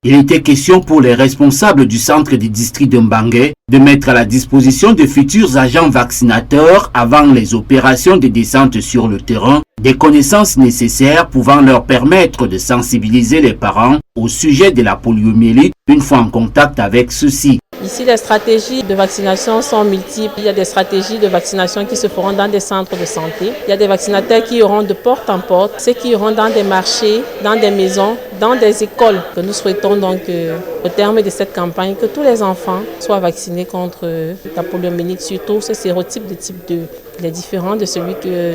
Il était question pour les responsables du centre du district de Mbangué de mettre à la disposition de futurs agents vaccinateurs avant les opérations de descente sur le terrain des connaissances nécessaires pouvant leur permettre de sensibiliser les parents au sujet de la poliomyélite une fois en contact avec ceux-ci. Ici, les stratégies de vaccination sont multiples. Il y a des stratégies de vaccination qui se feront dans des centres de santé. Il y a des vaccinateurs qui iront de porte en porte, ceux qui iront dans des marchés, dans des maisons, dans des écoles. Nous souhaitons donc, au terme de cette campagne, que tous les enfants soient vaccinés contre la poliomyélite, surtout ce sérotype de type 2. Il est différent de celui que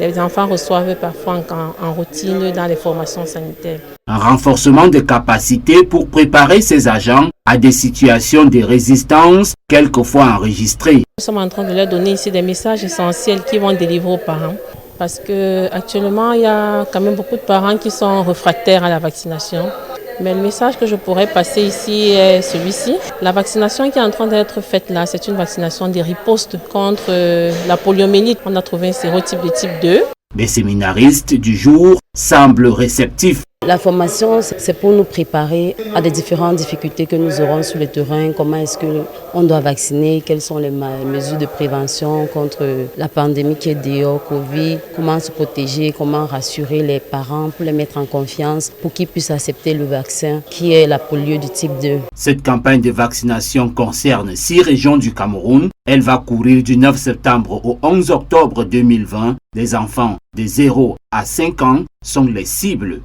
les enfants reçoivent parfois en routine dans les formations sanitaires. Un renforcement des capacités pour préparer ces agents à des situations de résistance quelquefois enregistrées. Nous sommes en train de leur donner ici des messages essentiels qui vont délivrer aux parents. Parce qu'actuellement, il y a quand même beaucoup de parents qui sont réfractaires à la vaccination. Mais le message que je pourrais passer ici est celui-ci. La vaccination qui est en train d'être faite là, c'est une vaccination de riposte contre la poliomyélite. On a trouvé un sérotype de type 2. Les séminaristes du jour semblent réceptifs. La formation, c'est pour nous préparer à des différentes difficultés que nous aurons sur le terrain. Comment est-ce qu'on doit vacciner? Quelles sont les mesures de prévention contre la pandémie qui est dehors, Covid? Comment se protéger? Comment rassurer les parents pour les mettre en confiance pour qu'ils puissent accepter le vaccin qui est la polio du type 2. Cette campagne de vaccination concerne 6 régions du Cameroun. Elle va courir du 9 septembre au 11 octobre 2020. Les enfants de 0 à 5 ans sont les cibles.